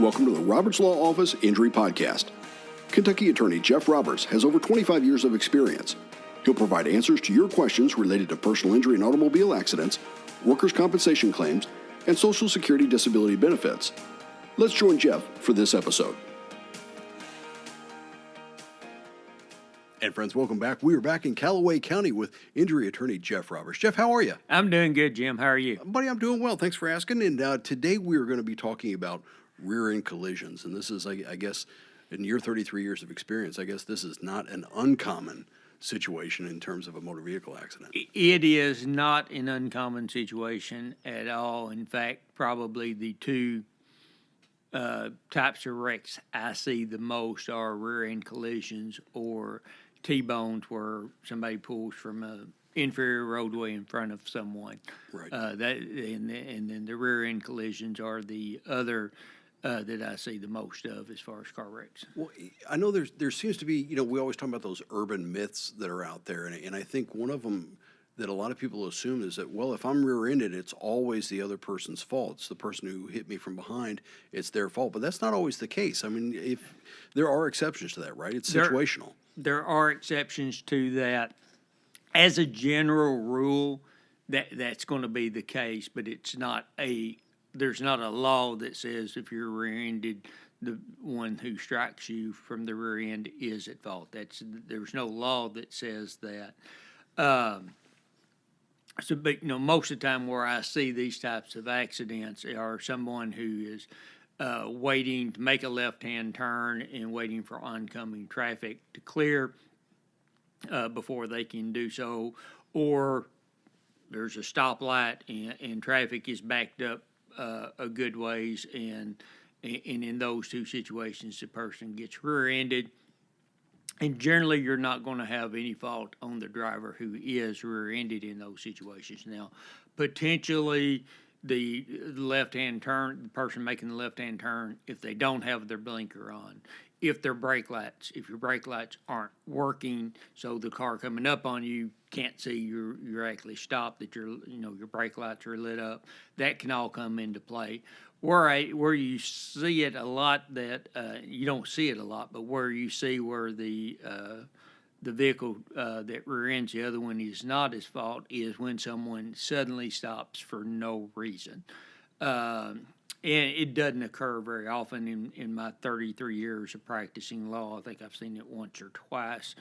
Welcome to the Roberts Law Office Injury Podcast. Kentucky attorney Jeff Roberts has over 25 years of experience. He'll provide answers to your questions related to personal injury and automobile accidents, workers' compensation claims, and Social Security disability benefits. Let's join Jeff for this episode. And friends, welcome back. We are back in Calloway County with injury attorney Jeff Roberts. Jeff, how are you? I'm doing good, Jim. How are you? Buddy, I'm doing well. Thanks for asking. And today we are going to be talking about rear-end collisions. And this is, I guess, in your 33 years of experience, I guess this is not an uncommon situation in terms of a motor vehicle accident. It is not an uncommon situation at all. In fact, probably the two types of wrecks I see the most are rear-end collisions or T-bones where somebody pulls from an inferior roadway in front of someone. Right. And then the rear-end collisions are the other that I see the most of as far as car wrecks. Well, I know there seems to be, we always talk about those urban myths that are out there, and I think one of them that a lot of people assume is that, well, if I'm rear-ended, it's always the other person's fault. It's the person who hit me from behind, it's their fault. But that's not always the case. I mean, if there are exceptions to that, right? It's situational. There are exceptions to that. As a general rule, that's going to be the case, but there's not a law that says if you're rear-ended, the one who strikes you from the rear end is at fault. There's no law that says that. But most of the time where I see these types of accidents are someone who is waiting to make a left-hand turn and waiting for oncoming traffic to clear before they can do so, or there's a stoplight and traffic is backed up a good ways, and in those two situations, the person gets rear-ended. And generally, you're not going to have any fault on the driver who is rear-ended in those situations. Now, potentially, the left-hand turn, the person making the left-hand turn, if they don't have their blinker on, if your brake lights aren't working, so the car coming up on you can't see you're actually stopped, that your brake lights are lit up, that can all come into play. Where you see it a lot, that you don't see it a lot, but where you see where the vehicle that rear-ends the other one is not his fault is when someone suddenly stops for no reason. And it doesn't occur very often in my 33 years of practicing law. I think I've seen it once or twice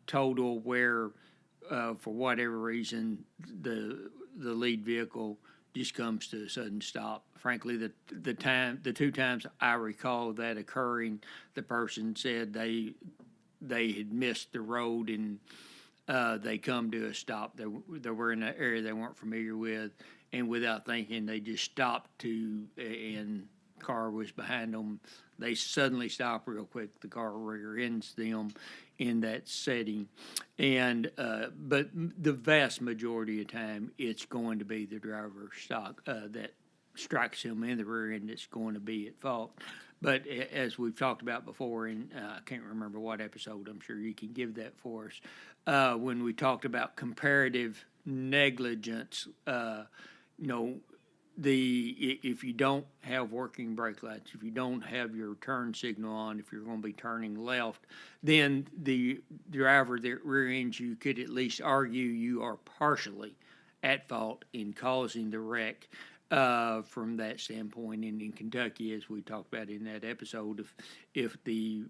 total where, for whatever reason, the lead vehicle just comes to a sudden stop. Frankly, the two times I recall that occurring, the person said they had missed the road and they come to a stop. They were in an area they weren't familiar with, and without thinking, they just stopped and car was behind them. They suddenly stop real quick. The car rear ends them in that setting, and but the vast majority of time, it's going to be the driver that strikes him in the rear end that's going to be at fault. But as we've talked about before, and I can't remember what episode, I'm sure you can give that for us, when we talked about comparative negligence, if you don't have working brake lights, if you don't have your turn signal on, if you're going to be turning left, then the driver that rear-ends you could at least argue you are partially at fault in causing the wreck. From that standpoint, and in Kentucky, as we talked about in that episode, if the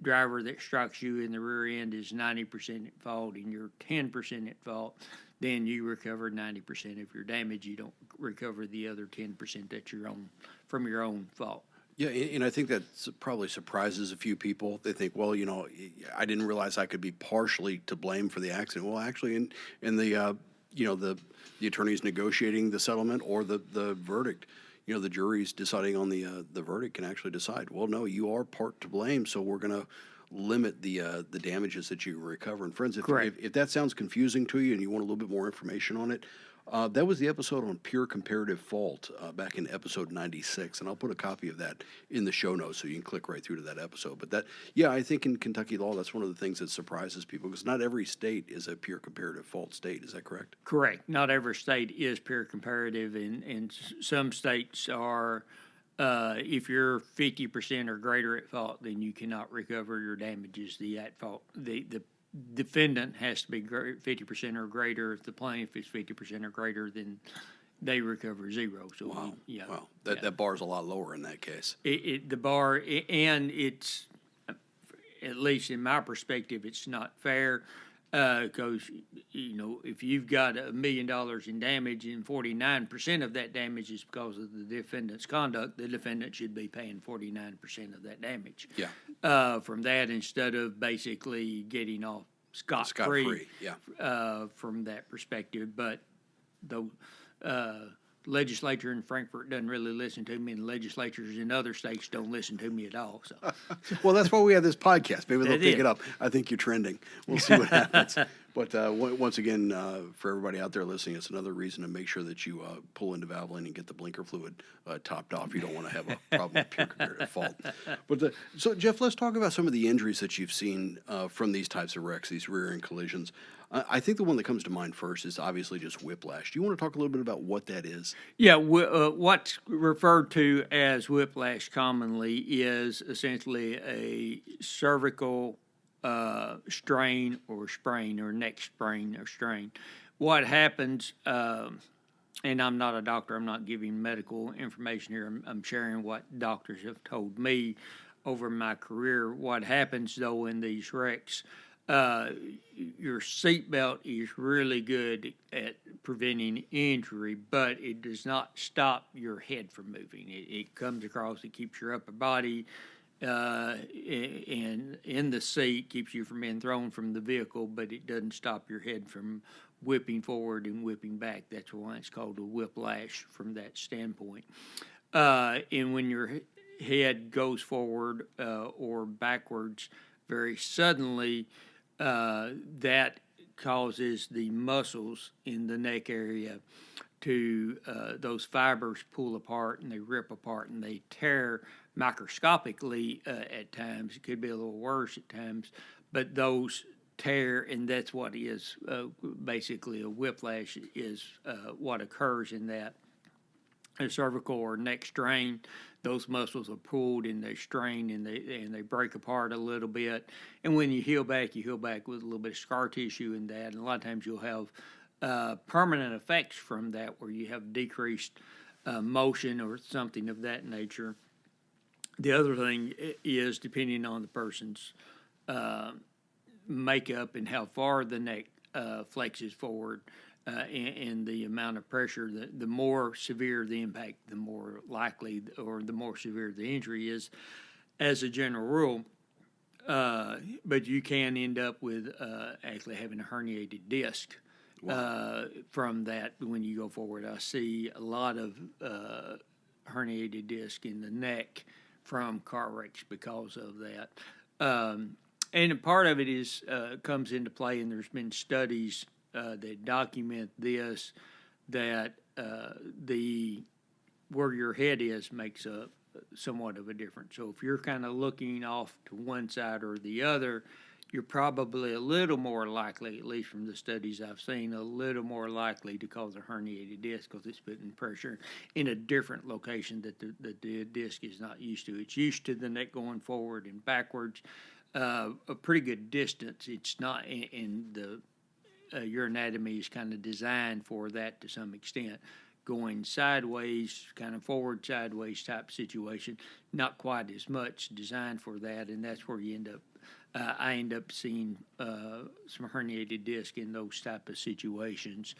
driver that strikes you in the rear end is 90% at fault and you're 10% at fault, then you recover 90% of your damage. You don't recover the other 10% that you're on from your own fault. Yeah, and I think that probably surprises a few people. They think, well, I didn't realize I could be partially to blame for the accident. Well, actually, in the the attorneys negotiating the settlement or the verdict, the jury's deciding on the verdict can actually decide, well, no, you are part to blame, so we're going to limit the damages that you recover. And friends, if that sounds confusing to you and you want a little bit more information on it, that was the episode on pure comparative fault back in episode 96, and I'll put a copy of that in the show notes so you can click right through to that episode. But I think in Kentucky law, that's one of the things that surprises people, because not every state is a pure comparative fault state. Is that correct? Correct. Not every state is pure comparative, and some states are If you're 50% or greater at fault, then you cannot recover your damages. The at fault, the defendant has to be 50% or greater. If the plaintiff is 50% or greater, then they recover zero. So Wow. yeah, Wow. That bar's a lot lower in that case. the bar, and it's, at least in my perspective, it's not fair. Because if you've got $1 million in damage and 49% of that damage is because of the defendant's conduct, the defendant should be paying 49% of that damage. Yeah. From that, instead of basically getting off scot-free. Yeah. From that perspective. But the legislature in Frankfurt doesn't really listen to me, and legislatures in other states don't listen to me at all. So, Well, that's why we have this podcast. Maybe they'll That pick is. it up. I think you're trending. We'll see what happens. But once again, for everybody out there listening, it's another reason to make sure that you pull into Valvoline and get the blinker fluid topped off. You don't want to have a problem with pure comparative fault. But so, Jeff, let's talk about some of the injuries that you've seen from these types of wrecks, these rear-end collisions. I think the one that comes to mind first is obviously just whiplash. Do you want to talk a little bit about what that is? yeah, what's referred to as whiplash commonly is essentially a cervical strain or sprain, or neck sprain or strain. What happens, and I'm not a doctor, I'm not giving medical information here, I'm sharing what doctors have told me over my career. What happens, though, in these wrecks, your seatbelt is really good at preventing injury, but it does not stop your head from moving. It comes across, it keeps your upper body and in the seat, keeps you from being thrown from the vehicle, but it doesn't stop your head from whipping forward and whipping back. That's why it's called a whiplash from that standpoint. And when your head goes forward or backwards very suddenly, that causes the muscles in the neck area to, those fibers pull apart and they rip apart and they tear microscopically at times. It could be a little worse at times, but those tear, and that's what is basically a whiplash, is what occurs in that. A cervical or neck strain, those muscles are pulled and they strain and they break apart a little bit. And when you heal back with a little bit of scar tissue in that. And a lot of times you'll have permanent effects from that, where you have decreased motion or something of that nature. The other thing is, depending on the person's makeup and how far the neck flexes forward, and the amount of pressure, the more severe the impact, the more likely or the more severe the injury is, as a general rule. But you can end up with actually having a herniated disc. Wow. From that when you go forward. I see a lot of herniated disc in the neck from car wrecks because of that. And part of it is comes into play, and there's been studies that document this, that where your head is makes a somewhat of a difference. So if you're kind of looking off to one side or the other, you're probably a little more likely, at least from the studies I've seen, a little more likely to cause a herniated disc, because it's putting pressure in a different location that the disc is not used to. It's used to the neck going forward and backwards a pretty good distance. It's not in the your anatomy is kind of designed for that to some extent. Going sideways, kind of forward sideways type situation, not quite as much designed for that, and that's where you end up. I end up seeing some herniated disc in those type of situations.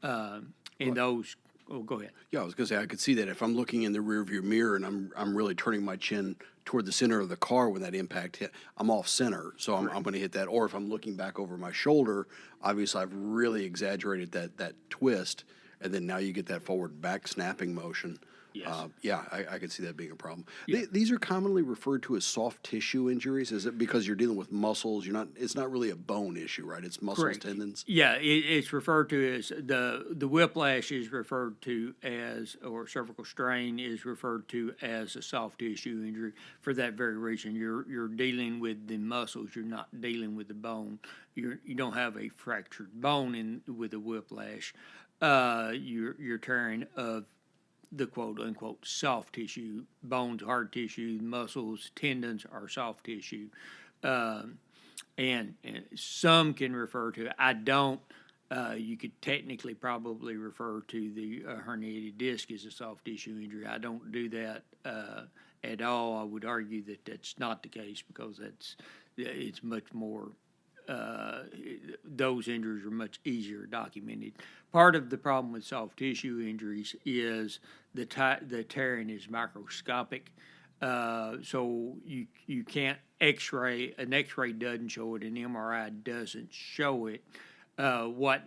Those, oh, go ahead. Yeah, I was going to say, I could see that if I'm looking in the rearview mirror and I'm really turning my chin toward the center of the car when that impact hit, I'm off center, so I'm going to hit that. Or if I'm looking back over my shoulder, obviously I've really exaggerated that twist, and then now you get that forward back snapping motion. Yes. I could see that being a problem. Yeah. These are commonly referred to as soft tissue injuries. Is it because you're dealing with muscles? It's not really a bone issue, right? It's muscles, Correct. tendons. Yeah, it's referred to as the whiplash is referred to as, or cervical strain is referred to as a soft tissue injury for that very reason. You're dealing with the muscles. You're not dealing with the bone. You don't have a fractured bone with a whiplash. You're tearing of the quote-unquote soft tissue. Bones, hard tissue, muscles, tendons are soft tissue. And some can refer to, I don't, you could technically probably refer to the herniated disc as a soft tissue injury. I don't do that at all. I would argue that that's not the case because it's much more, those injuries are much easier documented. Part of the problem with soft tissue injuries is the tearing is microscopic. So you can't X-ray. An X-ray doesn't show it. An MRI doesn't show it. What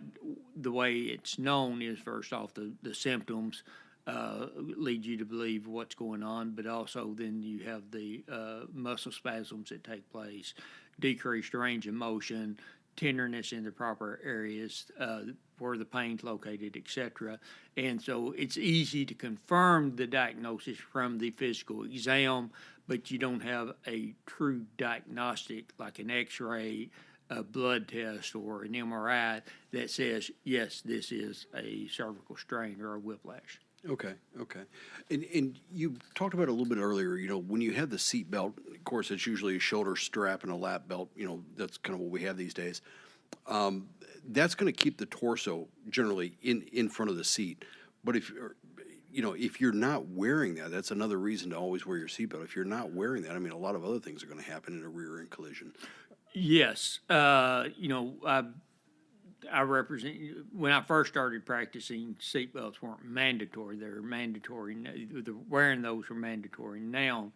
the way it's known is, first off, the symptoms lead you to believe what's going on, but also then you have the muscle spasms that take place, decreased range of motion, tenderness in the proper areas where the pain's located, etc. And so it's easy to confirm the diagnosis from the physical exam, but you don't have a true diagnostic like an X-ray, a blood test, or an MRI that says, yes, this is a cervical strain or a whiplash. Okay. And you talked about it a little bit earlier, when you have the seat belt, of course, it's usually a shoulder strap and a lap belt, that's kind of what we have these days. That's going to keep the torso generally in front of the seat. But if you're not wearing that, that's another reason to always wear your seatbelt. If you're not wearing that, a lot of other things are going to happen in a rear end collision. Yes. I represent, when I first started practicing, seatbelts weren't mandatory. They're mandatory. Wearing those are mandatory now.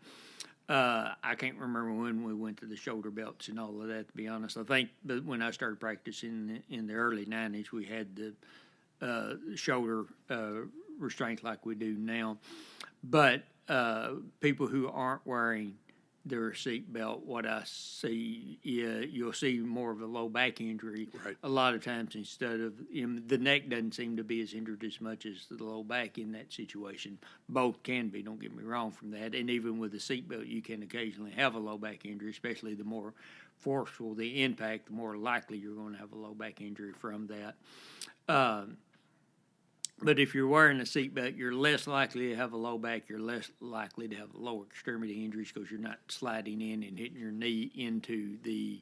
I can't remember when we went to the shoulder belts and all of that, to be honest. I think that when I started practicing in the early 90s, we had the shoulder restraint like we do now. But people who aren't wearing their seat belt, what I see, you'll see more of a low back injury. Right. A lot of times, instead of the neck doesn't seem to be as injured as much as the low back in that situation. Both can be, don't get me wrong from that. And even with a seat belt, you can occasionally have a low back injury, especially the more forceful the impact, the more likely you're going to have a low back injury from that. But if you're wearing a seatbelt, you're less likely to have a low back. You're less likely to have lower extremity injuries because you're not sliding in and hitting your knee into the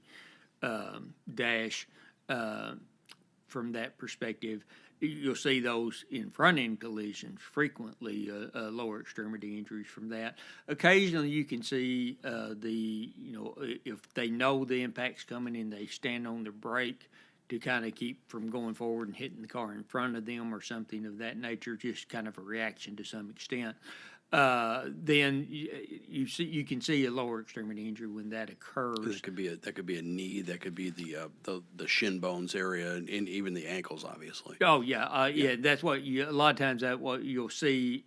dash. From that perspective, you'll see those in front end collisions frequently, lower extremity injuries from that. Occasionally, you can see if they know the impact's coming and they stand on the brake to kind of keep from going forward and hitting the car in front of them or something of that nature, just kind of a reaction to some extent. Then you can see a lower extremity injury when that occurs. That could be a knee, that could be the shin bones area, and even the ankles, obviously. Oh yeah. That's what a lot of times what you'll see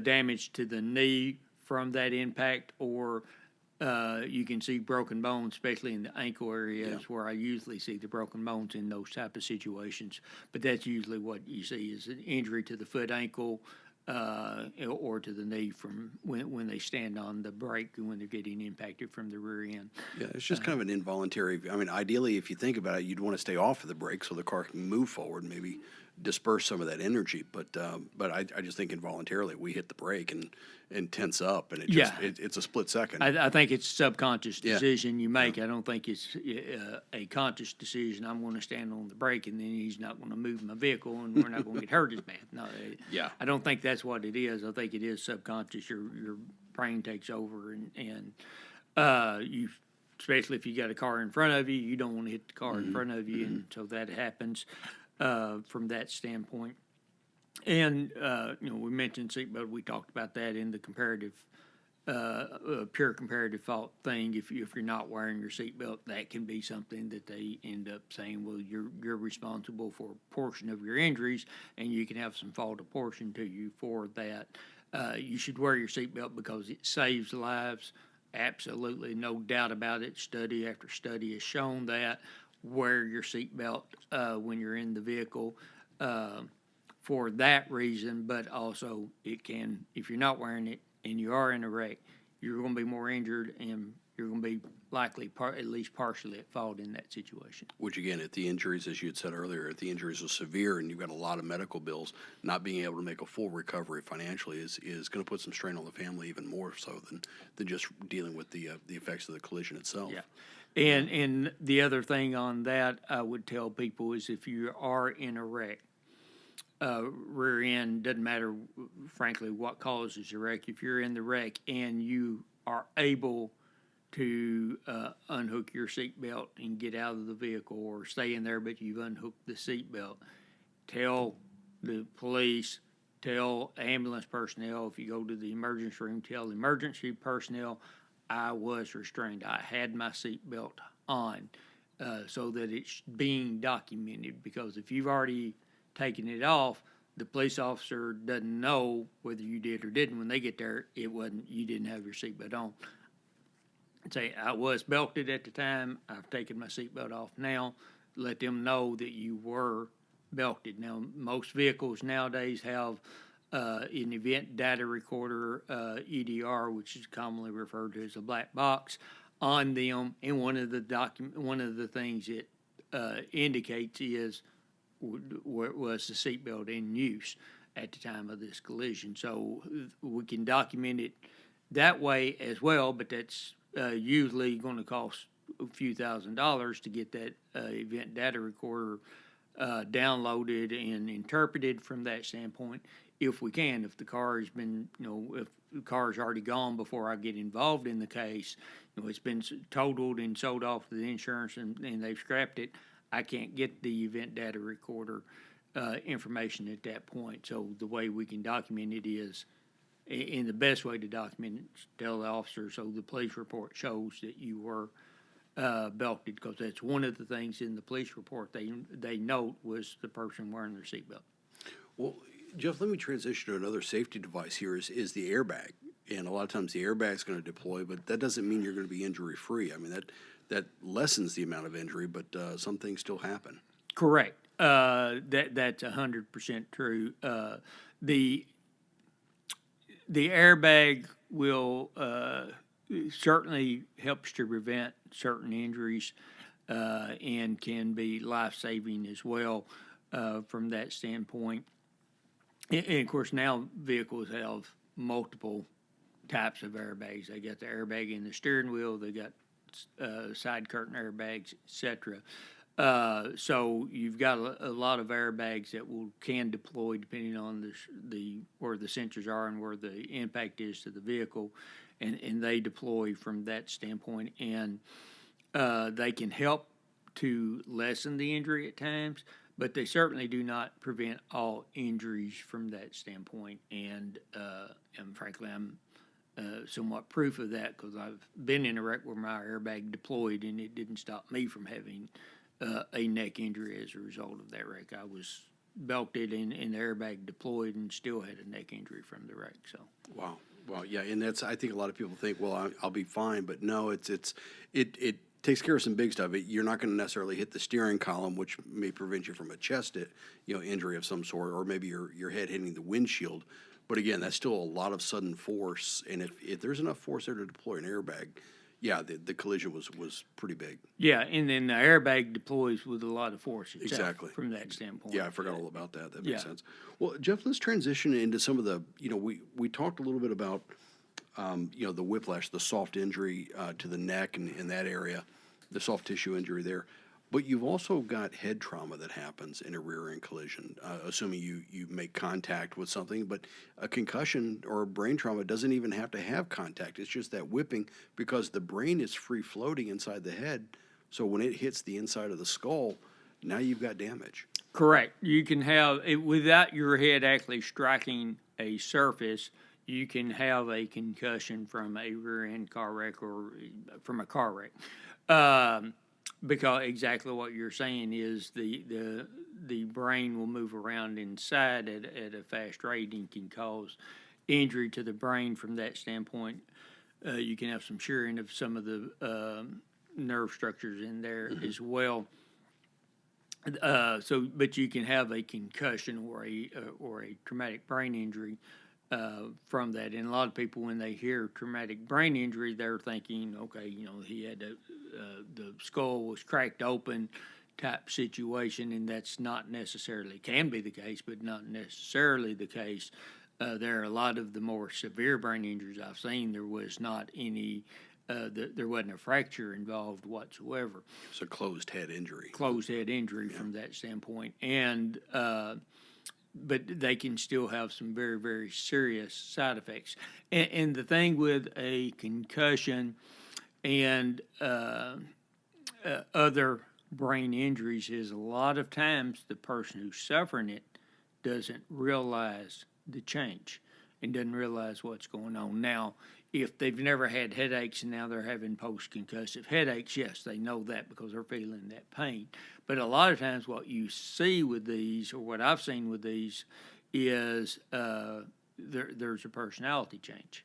damage to the knee from that impact, or you can see broken bones, especially in the ankle areas where I usually see the broken bones in those type of situations. But that's usually what you see is an injury to the foot, ankle, or to the knee from when they stand on the brake and when they're getting impacted from the rear end. Yeah, it's just kind of an involuntary. Ideally, if you think about it, you'd want to stay off of the brake so the car can move forward, maybe disperse some of that energy. But I just think involuntarily we hit the brake and tense up, and it's a split second. I think it's a subconscious decision you make. I don't think it's a conscious decision. I'm going to stand on the brake, and then he's not going to move my vehicle, and we're not going to get hurt as bad. No, I don't think that's what it is. I think it is subconscious. Your brain takes over, and you, especially if you got a car in front of you, you don't want to hit the car in front of you, and so that happens from that standpoint. And we mentioned seatbelt. We talked about that in the comparative, pure comparative fault thing. If you're not wearing your seatbelt, that can be something that they end up saying, well, you're responsible for a portion of your injuries, and you can have some fault apportioned to you for that. You should wear your seatbelt because it saves lives. Absolutely, no doubt about it. Study after study has shown that. Wear your seatbelt when you're in the vehicle for that reason, but also it can, if you're not wearing it and you are in a wreck, you're going to be more injured and you're going to be likely at least partially at fault in that situation. Which again, if the injuries, as you had said earlier, if the injuries are severe and you've got a lot of medical bills, not being able to make a full recovery financially is going to put some strain on the family even more so than just dealing with the effects of the collision itself. Yeah. And the other thing on that I would tell people is if you are in a wreck, rear end, doesn't matter, frankly, what causes the wreck. If you're in the wreck and you are able to unhook your seatbelt and get out of the vehicle or stay in there, but you've unhooked the seatbelt, tell the police, tell ambulance personnel. If you go to the emergency room, tell the emergency personnel, I was restrained. I had my seatbelt on, so that it's being documented. Because if you've already taken it off, the police officer doesn't know whether you did or didn't. When they get there, you didn't have your seatbelt on. Say, I was belted at the time. I've taken my seatbelt off now. Let them know that you were belted. Now, most vehicles nowadays have an event data recorder, EDR, which is commonly referred to as a black box, on them. And one of the things it indicates is was the seatbelt in use at the time of this collision. So we can document it that way as well, but that's usually going to cost a few $1,000s to get that event data recorder downloaded and interpreted from that standpoint. If we can, if the car has been, if the car is already gone before I get involved in the case, it's been totaled and sold off to the insurance and they've scrapped it, I can't get the event data recorder information at that point. So the way we can document it is, and the best way to document it is tell the officer so the police report shows that you were belted, because that's one of the things in the police report they note was the person wearing their seatbelt. Well, Jeff, let me transition to another safety device here is the airbag. And a lot of times the airbag is going to deploy, but that doesn't mean you're going to be injury free. I mean, that lessens the amount of injury, but some things still happen. Correct. That's 100% true. The airbag will certainly helps to prevent certain injuries and can be life-saving as well from that standpoint. And of course, now vehicles have multiple types of airbags. They got the airbag in the steering wheel. They got side curtain airbags, etc. So you've got a lot of airbags that can deploy depending on where the sensors are and where the impact is to the vehicle, and they deploy from that standpoint. And they can help to lessen the injury at times, but they certainly do not prevent all injuries from that standpoint. And frankly, I'm somewhat proof of that, because I've been in a wreck where my airbag deployed and it didn't stop me from having a neck injury as a result of that wreck. I was belted and the airbag deployed and still had a neck injury from the wreck. So Wow. Well, yeah, and that's, I think a lot of people think, well, I'll be fine, but no, it takes care of some big stuff. You're not going to necessarily hit the steering column, which may prevent you from a chest injury of some sort, or maybe your head hitting the windshield. But again, that's still a lot of sudden force, and if there's enough force there to deploy an airbag, yeah, the collision was pretty big. yeah, and then the airbag deploys with a lot of force itself. Exactly. From that standpoint. Yeah, I forgot all about that. That makes Yeah. sense. Well, Jeff, let's transition into some of the, we talked a little bit about, the whiplash, the soft injury to the neck and in that area, the soft tissue injury there. But you've also got head trauma that happens in a rear-end collision, assuming you make contact with something. But a concussion or a brain trauma doesn't even have to have contact. It's just that whipping, because the brain is free-floating inside the head. So when it hits the inside of the skull, now you've got damage. Correct. You can have it without your head actually striking a surface. You can have a concussion from a rear-end car wreck or from a car wreck, because exactly what you're saying is the brain will move around inside at a fast rate and can cause injury to the brain from that standpoint. You can have some shearing of some of the nerve structures in there as well. But you can have a concussion or a traumatic brain injury from that. And a lot of people, when they hear traumatic brain injury, they're thinking, okay, he had the skull was cracked open type situation, and that's not necessarily, can be the case, but not necessarily the case. There are a lot of the more severe brain injuries I've seen, there was not any, there wasn't a fracture involved whatsoever. It's a closed head injury. Closed head injury from that standpoint. And, but they can still have some very, very serious side effects. And the thing with a concussion and other brain injuries is a lot of times the person who's suffering it doesn't realize the change and doesn't realize what's going on. Now, if they've never had headaches and now they're having post-concussive headaches, yes, they know that because they're feeling that pain. But a lot of times what you see with these, or what I've seen with these, is there's a personality change.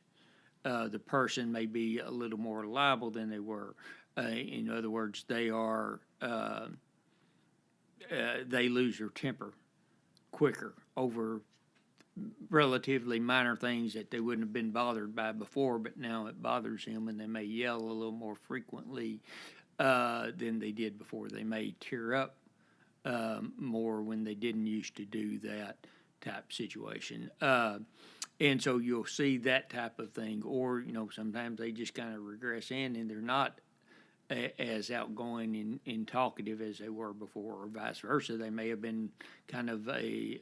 The person may be a little more liable than they were. In other words, they lose their temper quicker over relatively minor things that they wouldn't have been bothered by before, but now it bothers them, and they may yell a little more frequently than they did before. They may tear up more when they didn't used to do that type situation. And so you'll see that type of thing, or sometimes they just kind of regress in, and they're not as outgoing and talkative as they were before, or vice versa. They may have been kind of a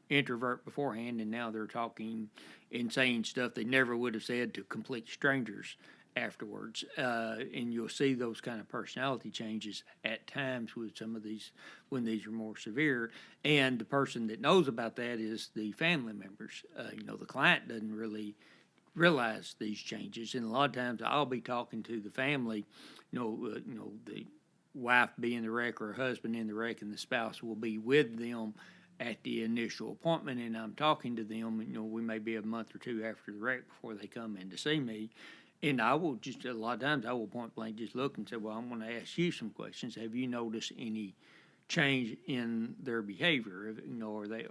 introvert beforehand, and now they're talking and saying stuff they never would have said to complete strangers afterwards. And you'll see those kind of personality changes at times with some of these when these are more severe. And the person that knows about that is the family members. The client doesn't really realize these changes, and a lot of times I'll be talking to the family, the wife be in the wreck or husband in the wreck, and the spouse will be with them at the initial appointment, and I'm talking to them. We may be a month or two after the wreck before they come in to see me, and I will just, a lot of times I will point blank just look and say, well, I'm going to ask you some questions. Have you noticed any change in their behavior? Are they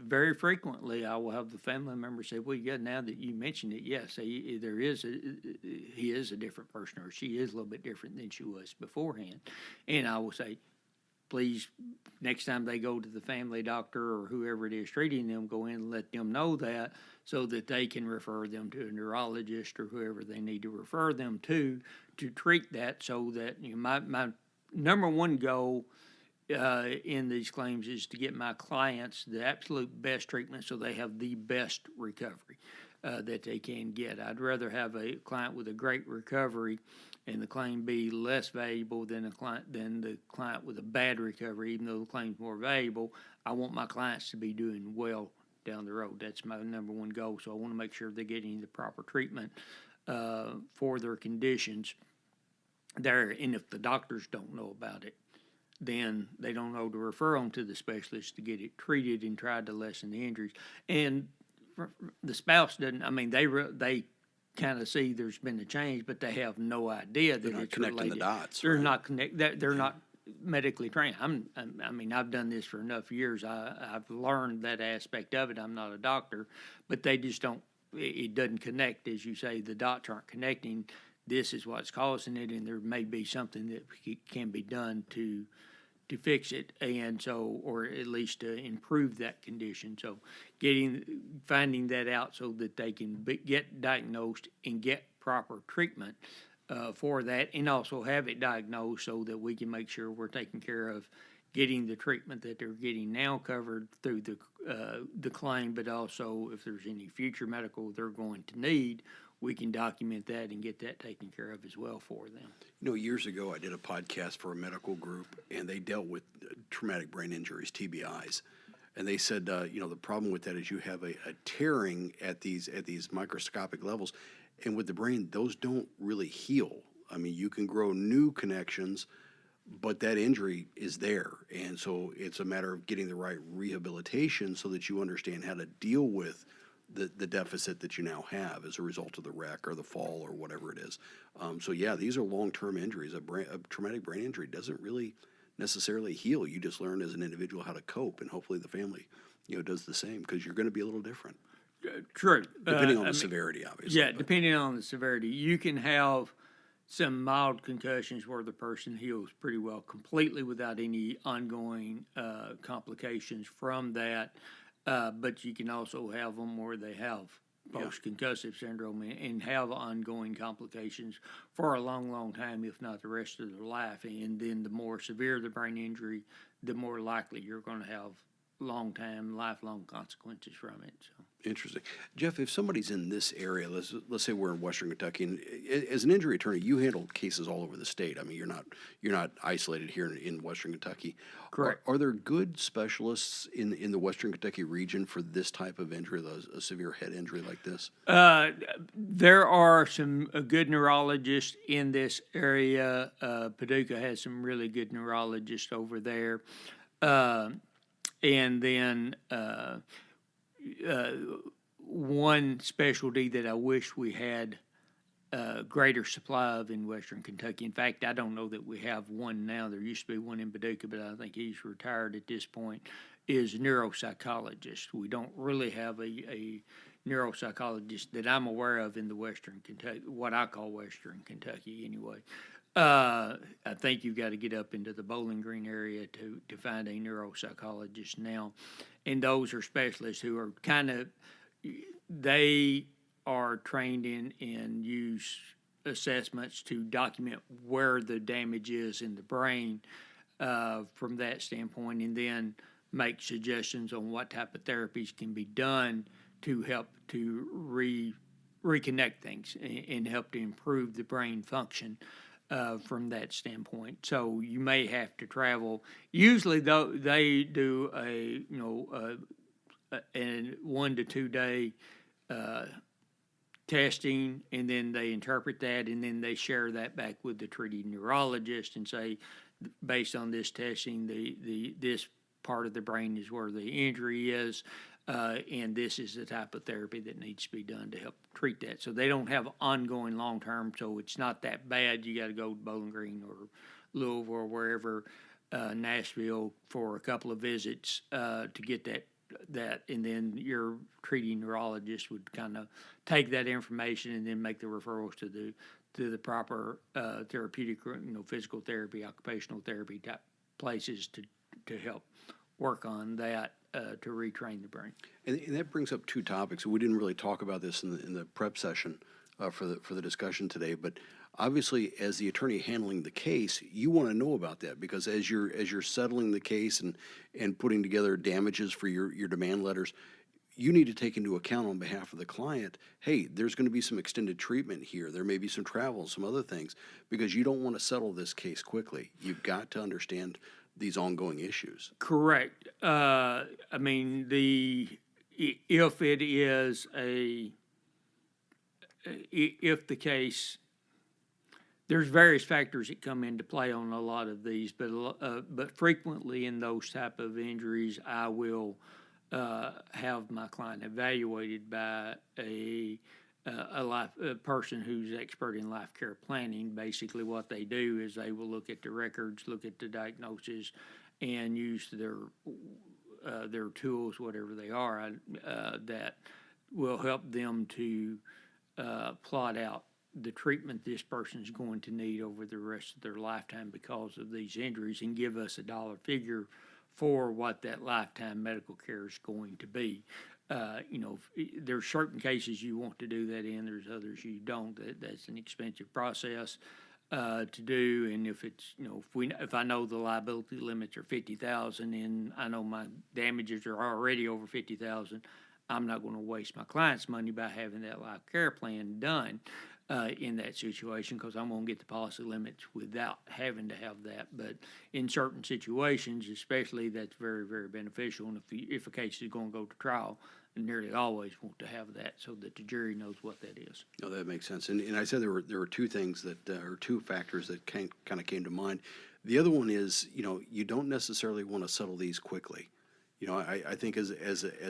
very frequently, I will have the family member say, well, yeah, now that you mentioned it, yes, he is a different person, or she is a little bit different than she was beforehand. And I will say, please, next time they go to the family doctor or whoever it is treating them, go in and let them know that, so that they can refer them to a neurologist or whoever they need to refer them to treat that, so that my number one goal in these claims is to get my clients the absolute best treatment so they have the best recovery that they can get. I'd rather have a client with a great recovery and the claim be less valuable than the client with a bad recovery, even though the claim's more valuable. I want my clients to be doing well down the road. That's my number one goal. So I want to make sure they're getting the proper treatment for their conditions there. And if the doctors don't know about it, then they don't know to refer them to the specialist to get it treated and try to lessen the injuries. And the spouse doesn't, they kind of see there's been a change, but they have no idea that it's connecting related. the dots. They're right? They're not medically trained. I've done this for enough years. I've learned that aspect of it. I'm not a doctor, but they just don't, it doesn't connect. As you say, the dots aren't connecting. This is what's causing it, and there may be something that can be done to fix it, and so, or at least to improve that condition. So finding that out so that they can get diagnosed and get proper treatment for that, and also have it diagnosed so that we can make sure we're taking care of getting the treatment that they're getting now covered through the claim, but also if there's any future medical they're going to need, we can document that and get that taken care of as well for them. Years ago, I did a podcast for a medical group, and they dealt with traumatic brain injuries, TBIs. And they said, the problem with that is you have a tearing at these microscopic levels. And with the brain, those don't really heal. You can grow new connections, but that injury is there. And so it's a matter of getting the right rehabilitation so that you understand how to deal with the deficit that you now have as a result of the wreck or the fall or whatever it is. These are long-term injuries. A traumatic brain injury doesn't really necessarily heal. You just learn as an individual how to cope, and hopefully the family, does the same, because you're going to be a little different, True. depending on I the mean, severity, obviously. yeah, but- depending on the severity, you can have some mild concussions where the person heals pretty well completely without any ongoing complications from that. But you can also have them where they have post-concussive syndrome and have ongoing complications for a long, long time, if not the rest of their life. And then the more severe the brain injury, the more likely you're going to have lifelong consequences from it. So. Interesting. Jeff, if somebody's in this area, let's say we're in Western Kentucky, and as an injury attorney, you handle cases all over the state. I mean, you're not isolated here in Western Kentucky. Correct. Are there good specialists in the Western Kentucky region for this type of injury, a severe head injury like this? There are some good neurologists in this area. Paducah has some really good neurologists over there. And then one specialty that I wish we had a greater supply of in Western Kentucky. In fact, I don't know that we have one now. There used to be one in Paducah, but I think he's retired at this point, is neuropsychologist. We don't really have a neuropsychologist that I'm aware of in the Western Kentucky, what I call Western Kentucky anyway. I think you've got to get up into the Bowling Green area to find a neuropsychologist now. And those are specialists who are they are trained in and use assessments to document where the damage is in the brain from that standpoint, and then make suggestions on what type of therapies can be done to help to reconnect things and help to improve the brain function. From that standpoint, so you may have to travel. Usually, though, they do a 1 to 2 day testing, and then they interpret that, and then they share that back with the treating neurologist and say, based on this testing, this part of the brain is where the injury is. And this is the type of therapy that needs to be done to help treat that. So they don't have ongoing long term, so it's not that bad. You got to go to Bowling Green or Louisville or wherever, Nashville, for a couple of visits to get that, and then your treating neurologist would kind of take that information and then make the referrals to the proper therapeutic, physical therapy, occupational therapy type places to help work on that. To retrain the brain. And that brings up two topics. We didn't really talk about this in the prep session for the discussion today, but obviously, as the attorney handling the case, you want to know about that, because as you're settling the case and putting together damages for your demand letters, you need to take into account on behalf of the client, hey, there's going to be some extended treatment here. There may be some travel, some other things, because you don't want to settle this case quickly. You've got to understand these ongoing issues. Correct. I mean, if it is if the case, there's various factors that come into play on a lot of these, but frequently in those type of injuries, I will have my client evaluated by a person who's expert in life care planning. Basically, what they do is they will look at the records, look at the diagnosis, and use their tools, whatever they are, that will help them to plot out the treatment this person is going to need over the rest of their lifetime because of these injuries, and give us a dollar figure for what that lifetime medical care is going to be. There's certain cases you want to do that in. There's others you don't. That's an expensive process to do. And if it's, if I know the liability limits are $50,000 and I know my damages are already over $50,000, I'm not going to waste my client's money by having that life care plan done in that situation, because I'm going to get the policy limits without having to have that. But in certain situations, especially, that's very, very beneficial. And if a case is going to go to trial, I nearly always want to have that so that the jury knows what that is. No, that makes sense. And I said there were two things or two factors that kind of came to mind. The other one is, you don't necessarily want to settle these quickly. I think as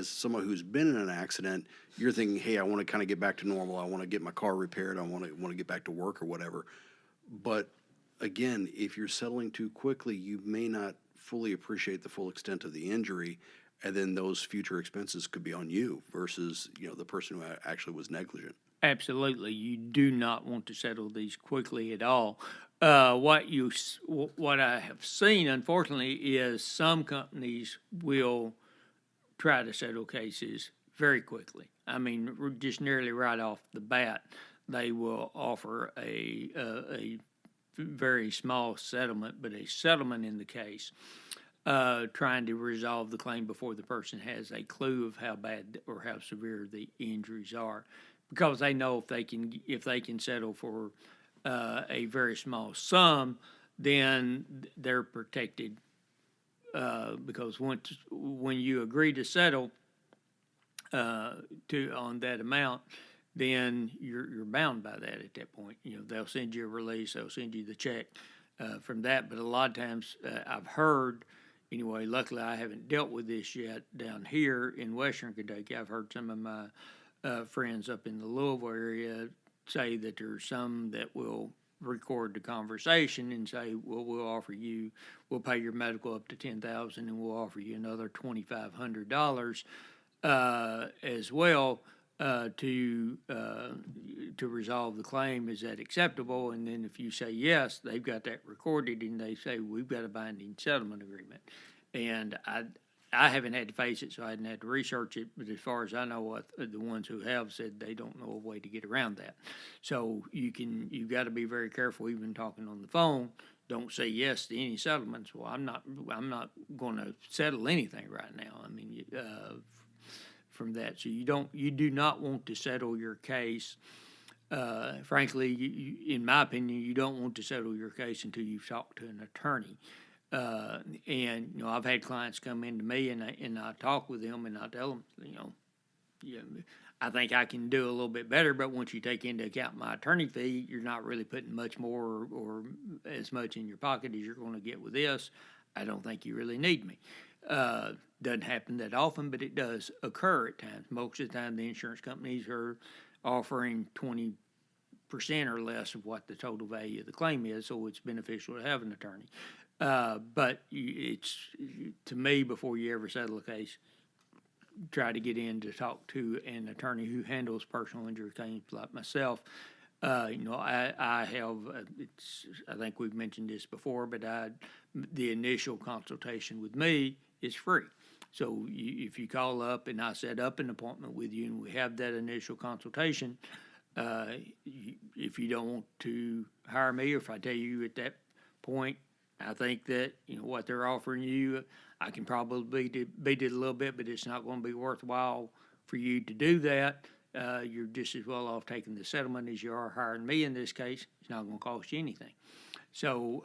someone who's been in an accident, you're thinking, hey, I want to kind of get back to normal. I want to get my car repaired. I want to get back to work or whatever. But again, if you're settling too quickly, you may not fully appreciate the full extent of the injury, and then those future expenses could be on you versus, the person who actually was negligent. Absolutely. You do not want to settle these quickly at all. What I have seen, unfortunately, is some companies will try to settle cases very quickly. I mean, just nearly right off the bat, they will offer a very small settlement, but a settlement in the case, trying to resolve the claim before the person has a clue of how bad or how severe the injuries are, because they know if they can settle for a very small sum, then they're protected. Because when you agree to settle on that amount, then you're bound by that at that point. They'll send you a release, they'll send you the check from that. But a lot of times I've heard, anyway, luckily I haven't dealt with this yet down here in Western Kentucky. I've heard some of my friends up in the Louisville area say that there's some that will record the conversation and say, well, we'll pay your medical up to $10,000 and we'll offer you another $2,500 as well to resolve the claim. Is that acceptable? And then if you say yes, they've got that recorded and they say, we've got a binding settlement agreement. And I haven't had to face it, so I hadn't had to research it. But as far as I know, the ones who have said they don't know a way to get around that. So you've got to be very careful, even talking on the phone. Don't say yes to any settlements. Well, I'm not going to settle anything right now. I mean, from that, so you do not want to settle your case. Frankly, in my opinion, you don't want to settle your case until you've talked to an attorney. And I've had clients come into me and I talk with them and I tell them, I think I can do a little bit better, but once you take into account my attorney fee, you're not really putting much more or as much in your pocket as you're going to get with this. I don't think you really need me. Doesn't happen that often, but it does occur at times. Most of the time, the insurance companies are offering 20% or less of what the total value of the claim is, so it's beneficial to have an attorney. But it's, to me, before you ever settle a case, try to get in to talk to an attorney who handles personal injury claims like myself. I have, I think we've mentioned this before, but the initial consultation with me is free. So if you call up and I set up an appointment with you and we have that initial consultation, if you don't want to hire me, or if I tell you at that point, I think that what they're offering you, I can probably beat it a little bit, but it's not going to be worthwhile for you to do that. You're just as well off taking the settlement as you are hiring me in this case. It's not going to cost you anything. So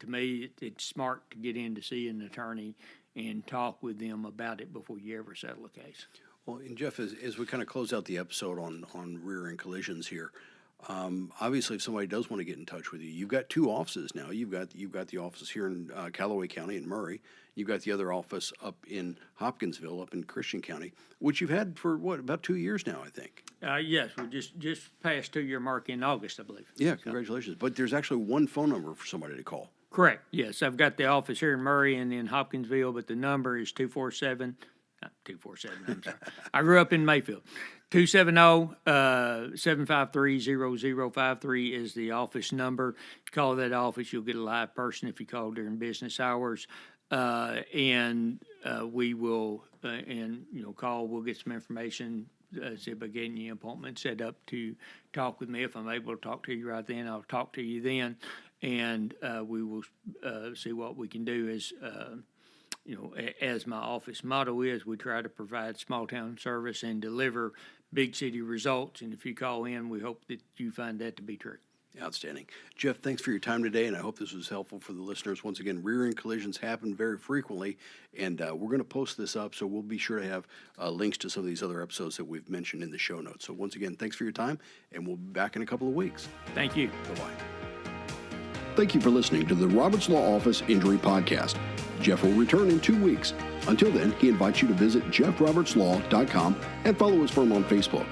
to me, it's smart to get in to see an attorney and talk with them about it before you ever settle a case. Well, and Jeff, as we kind of close out the episode on rear end collisions here, obviously, if somebody does want to get in touch with you, you've got two offices now. You've got the office here in Calloway County in Murray. You've got the other office up in Hopkinsville, up in Christian County, which you've had for about 2 years now, I think. Yes, we just passed 2-year mark in August, I believe. Yeah, congratulations. But there's actually one phone number for somebody to call. Correct. Yes, I've got the office here in Murray and in Hopkinsville, but the number is 247. Not 247. I'm sorry. I grew up in Mayfield. 270-753-0053 is the office number. If you call that office, you'll get a live person if you call during business hours. We will, call, we'll get some information, see about getting your appointment set up to talk with me. If I'm able to talk to you right then, I'll talk to you then. And we will see what we can do as my office motto is, we try to provide small town service and deliver big city results. And if you call in, we hope that you find that to be true. Outstanding. Jeff, thanks for your time today, and I hope this was helpful for the listeners. Once again, rear-end collisions happen very frequently, and we're going to post this up, so we'll be sure to have links to some of these other episodes that we've mentioned in the show notes. So once again, thanks for your time, and we'll be back in a couple of weeks. Thank you. Bye-bye. Thank you for listening to the Roberts Law Office Injury Podcast. Jeff will return in 2 weeks. Until then, he invites you to visit jeffrobertslaw.com and follow his firm on Facebook.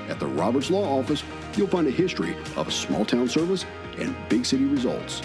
At the Roberts Law Office, you'll find a history of small town service and big city results.